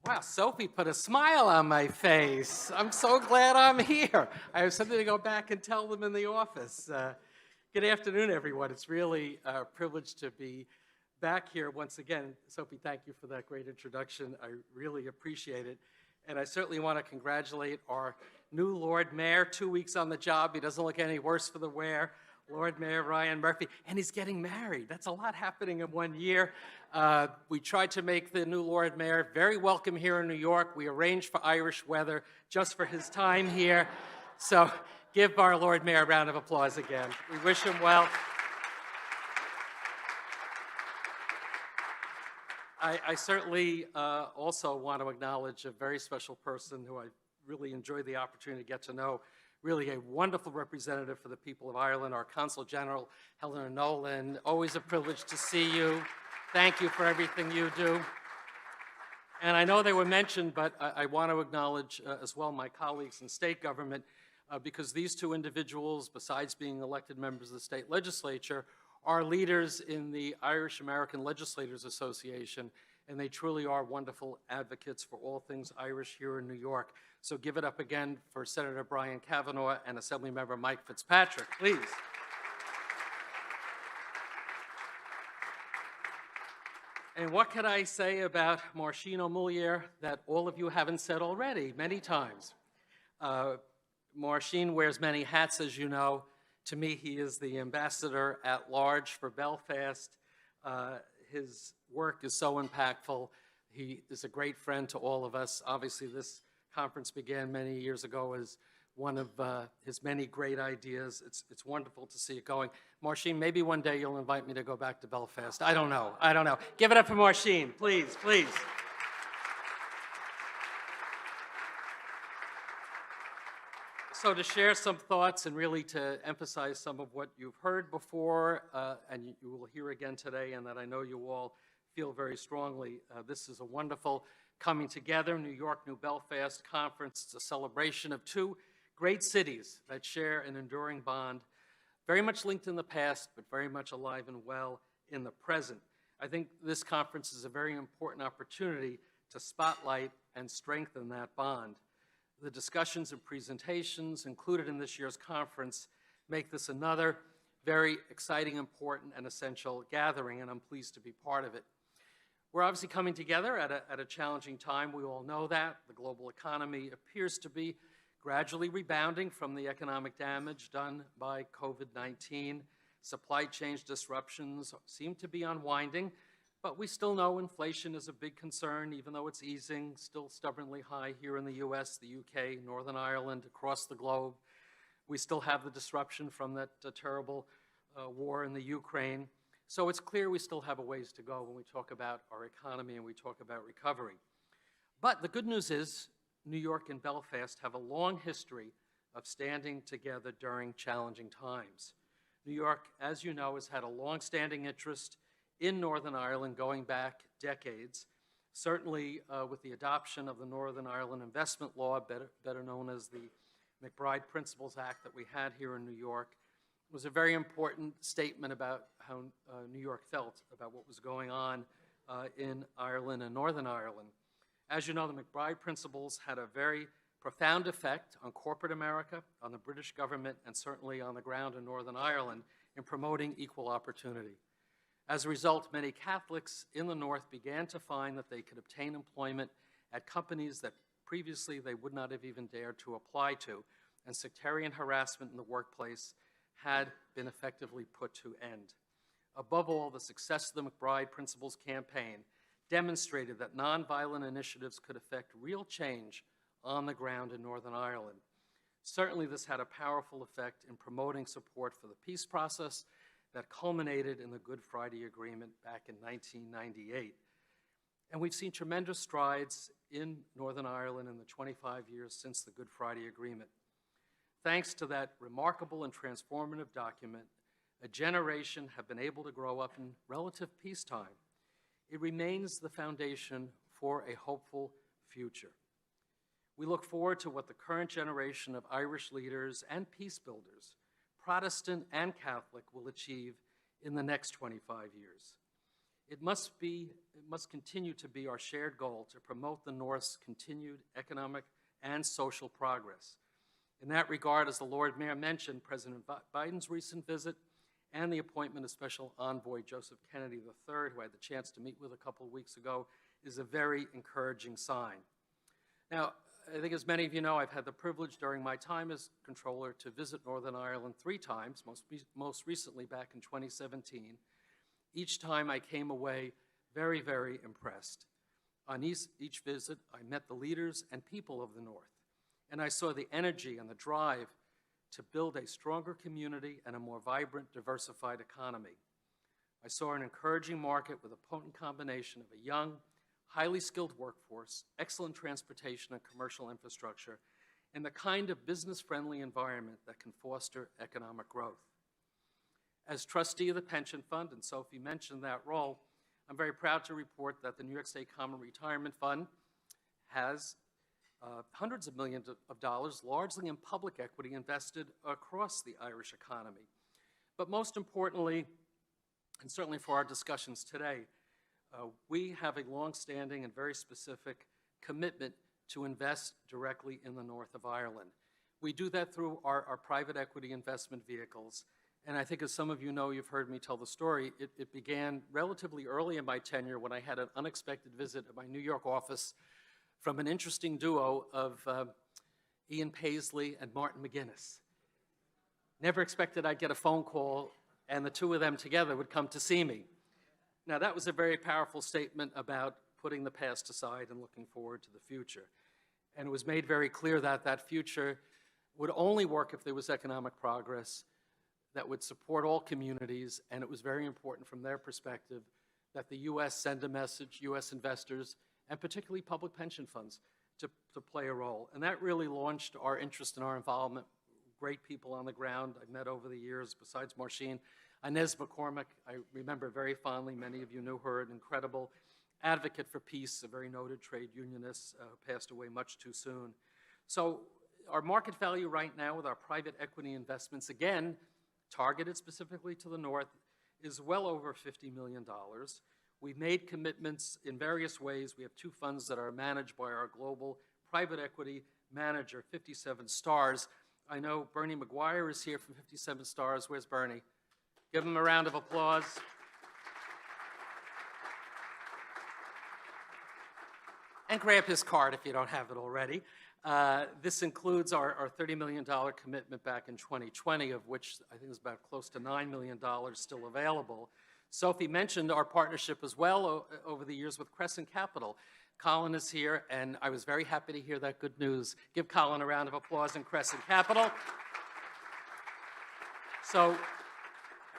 Wow, Sophie put a smile on my face. I'm so glad I'm here. I have something to go back and tell them in the office. Good afternoon, everyone. It's really a privilege to be back here once again. Sophie, thank you for that great introduction. I really appreciate it. And I certainly want to congratulate our new Lord Mayor, 2 weeks on the job. He doesn't look any worse for the wear. Lord Mayor Ryan Murphy, and he's getting married. That's a lot happening in 1 year. We tried to make the new Lord Mayor very welcome here in New York. We arranged for Irish weather just for his time here. So give our Lord Mayor a round of applause again. We wish him well. I certainly also want to acknowledge a very special person who I really enjoyed the opportunity to get to know. Really a wonderful representative for the people of Ireland, our Consul General, Helena Nolan. Always a privilege to see you. Thank you for everything you do. And I know they were mentioned, but I want to acknowledge as well my colleagues in state government, because these two individuals, besides being elected members of the state legislature, are leaders in the Irish American Legislators Association, and they truly are wonderful advocates for all things Irish here in New York. So give it up again for Senator Brian Kavanaugh and Assemblymember Mike Fitzpatrick, please. And what can I say about Máirsean O'Mullair that all of you haven't said already many times? Máirsean wears many hats, as you know. To me, he is the ambassador at large for Belfast. His work is so impactful. He is a great friend to all of us. Obviously, this conference began many years ago as one of his many great ideas. It's wonderful to see it going. Máirsean, maybe one day you'll invite me to go back to Belfast. I don't know. Give it up for Máirsean, please, please. So to share some thoughts and really to emphasize some of what you've heard before and you will hear again today, and that I know you all feel very strongly, this is a wonderful coming together, New York, New Belfast conference. It's a celebration of two great cities that share an enduring bond, very much linked in the past, but very much alive and well in the present. I think this conference is a very important opportunity to spotlight and strengthen that bond. The discussions and presentations included in this year's conference make this another very exciting, important, and essential gathering, and I'm pleased to be part of it. We're obviously coming together at a challenging time. We all know that. The global economy appears to be gradually rebounding from the economic damage done by COVID-19. Supply chain disruptions seem to be unwinding, but we still know inflation is a big concern, even though it's easing, still stubbornly high here in the US, the UK, Northern Ireland, across the globe. We still have the disruption from that terrible war in the Ukraine. So it's clear we still have a ways to go when we talk about our economy and we talk about recovery. But the good news is New York and Belfast have a long history of standing together during challenging times. New York, as you know, has had a long-standing interest in Northern Ireland going back decades, certainly with the adoption of the Northern Ireland Investment Law, better known as the McBride Principles Act that we had here in New York. It was a very important statement about how New York felt about what was going on in Ireland and Northern Ireland. As you know, the McBride Principles had a very profound effect on corporate America, on the British government, and certainly on the ground in Northern Ireland in promoting equal opportunity. As a result, many Catholics in the North began to find that they could obtain employment at companies that previously they would not have even dared to apply to, and sectarian harassment in the workplace had been effectively put to end. Above all, the success of the McBride Principles campaign demonstrated that nonviolent initiatives could affect real change on the ground in Northern Ireland. Certainly, this had a powerful effect in promoting support for the peace process that culminated in the Good Friday Agreement back in 1998. And we've seen tremendous strides in Northern Ireland in the 25 years since the Good Friday Agreement. Thanks to that remarkable and transformative document, a generation have been able to grow up in relative peacetime. It remains the foundation for a hopeful future. We look forward to what the current generation of Irish leaders and peace builders, Protestant and Catholic, will achieve in the next 25 years. It must continue to be our shared goal to promote the North's continued economic and social progress. In that regard, as the Lord Mayor mentioned, President Biden's recent visit and the appointment of Special Envoy Joseph Kennedy III, who I had the chance to meet with a couple of weeks ago, is a very encouraging sign. Now, I think as many of you know, I've had the privilege during my time as Comptroller to visit Northern Ireland 3 times, most recently back in 2017. Each time I came away very, very impressed. On each visit, I met the leaders and people of the North, and I saw the energy and the drive to build a stronger community and a more vibrant, diversified economy. I saw an encouraging market with a potent combination of a young, highly skilled workforce, excellent transportation and commercial infrastructure, and the kind of business-friendly environment that can foster economic growth. As trustee of the pension fund, and Sophie mentioned that role, I'm very proud to report that the New York State Common Retirement Fund has hundreds of millions of dollars, largely in public equity, invested across the Irish economy. But most importantly, and certainly for our discussions today, we have a long-standing and very specific commitment to invest directly in the north of Ireland. We do that through our private equity investment vehicles. And I think as some of you know, you've heard me tell the story, it began relatively early in my tenure when I had an unexpected visit at my New York office from an interesting duo of Ian Paisley and Martin McGuinness. Never expected I'd get a phone call and the two of them together would come to see me. Now, that was a very powerful statement about putting the past aside and looking forward to the future. And it was made very clear that that future would only work if there was economic progress that would support all communities, and it was very important from their perspective that the U.S. send a message, U.S. investors, and particularly public pension funds, to play a role. And that really launched our interest and our involvement. Great people on the ground I've met over the years, besides Marcin. Inez McCormick, I remember very fondly. Many of you knew her, an incredible advocate for peace, a very noted trade unionist who passed away much too soon. So our market value right now with our private equity investments, again, targeted specifically to the north, is well over $50 million. We've made commitments in various ways. We have 2 funds that are managed by our global private equity manager, 57 Stars. I know Bernie McGuire is here from 57 Stars. Where's Bernie? Give him a round of applause. And grab his card if you don't have it already. This includes our $30 million commitment back in 2020, of which I think is about close to $9 million still available. Sophie mentioned our partnership as well over the years with Crescent Capital. Colin is here, and I was very happy to hear that good news. Give Colin a round of applause in Crescent Capital. So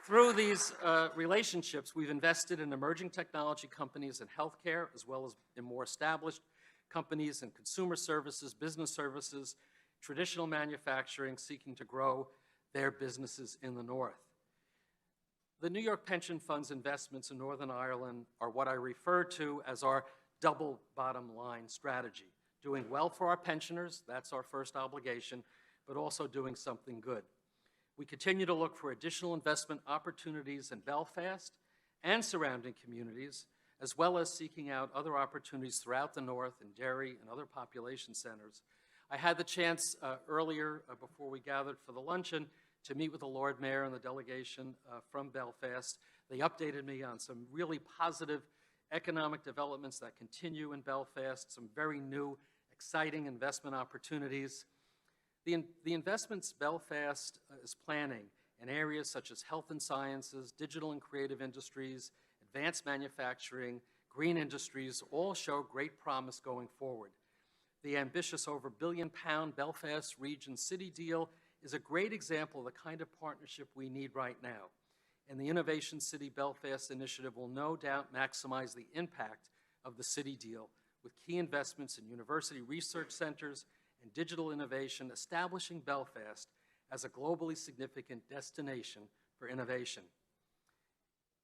through these relationships, we've invested in emerging technology companies in healthcare, as well as in more established companies in consumer services, business services, traditional manufacturing, seeking to grow their businesses in the north. The New York Pension Fund's investments in Northern Ireland are what I refer to as our double bottom line strategy. Doing well for our pensioners, that's our first obligation, but also doing something good. We continue to look for additional investment opportunities in Belfast and surrounding communities, as well as seeking out other opportunities throughout the north in Derry and other population centers. I had the chance earlier, before we gathered for the luncheon, to meet with the Lord Mayor and the delegation from Belfast. They updated me on some really positive economic developments that continue in Belfast, some very new, exciting investment opportunities. The investments Belfast is planning in areas such as health and sciences, digital and creative industries, advanced manufacturing, green industries, all show great promise going forward. The ambitious over £1 billion Belfast Region City deal is a great example of the kind of partnership we need right now. And the Innovation City Belfast initiative will no doubt maximize the impact of the city deal with key investments in university research centers and digital innovation, establishing Belfast as a globally significant destination for innovation.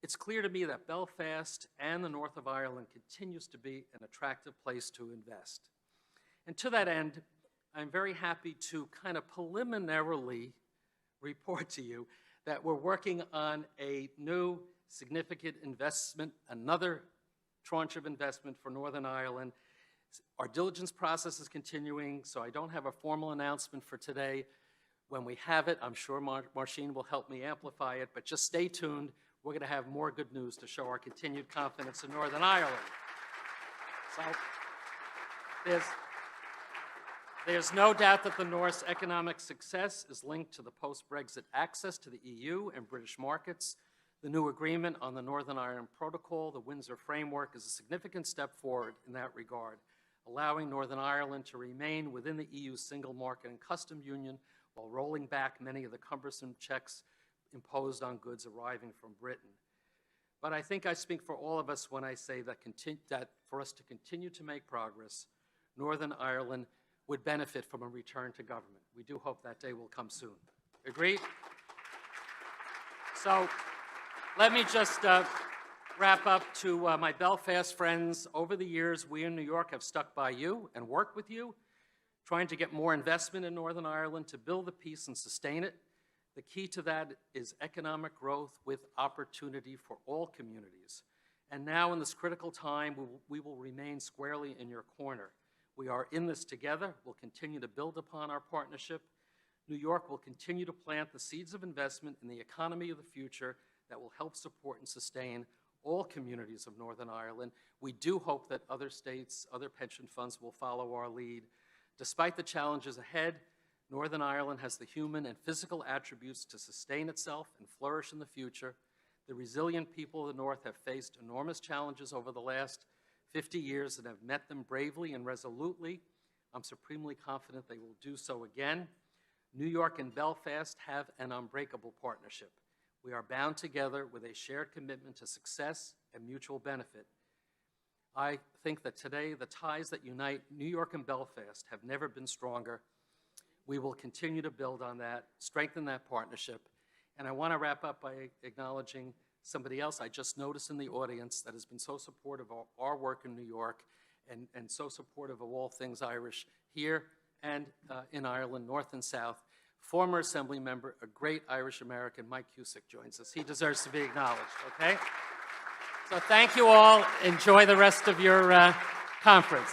It's clear to me that Belfast and the north of Ireland continues to be an attractive place to invest. And to that end, I'm very happy to kind of preliminarily report to you that we're working on a new significant investment, another tranche of investment for Northern Ireland. Our diligence process is continuing, so I don't have a formal announcement for today. When we have it, I'm sure Marcin will help me amplify it, but just stay tuned. We're going to have more good news to show our continued confidence in Northern Ireland. So there's no doubt that the North's economic success is linked to the post-Brexit access to the EU and British markets. The new agreement on the Northern Ireland Protocol, the Windsor Framework, is a significant step forward in that regard, allowing Northern Ireland to remain within the EU's single market and custom union while rolling back many of the cumbersome checks imposed on goods arriving from Britain. But I think I speak for all of us when I say that for us to continue to make progress, Northern Ireland would benefit from a return to government. We do hope that day will come soon. Agreed? So let me just wrap up to my Belfast friends. Over the years, we in New York have stuck by you and worked with you, trying to get more investment in Northern Ireland to build the peace and sustain it. The key to that is economic growth with opportunity for all communities. And now in this critical time, we will remain squarely in your corner. We are in this together. We'll continue to build upon our partnership. New York will continue to plant the seeds of investment in the economy of the future that will help support and sustain all communities of Northern Ireland. We do hope that other states, other pension funds will follow our lead. Despite the challenges ahead, Northern Ireland has the human and physical attributes to sustain itself and flourish in the future. The resilient people of the North have faced enormous challenges over the last 50 years and have met them bravely and resolutely. I'm supremely confident they will do so again. New York and Belfast have an unbreakable partnership. We are bound together with a shared commitment to success and mutual benefit. I think that today the ties that unite New York and Belfast have never been stronger. We will continue to build on that, strengthen that partnership. And I want to wrap up by acknowledging somebody else I just noticed in the audience that has been so supportive of our work in New York and so supportive of all things Irish here and in Ireland, North and South. Former Assembly member, a great Irish American, Mike Cusick, joins us. He deserves to be acknowledged, okay? So thank you all. Enjoy the rest of your conference.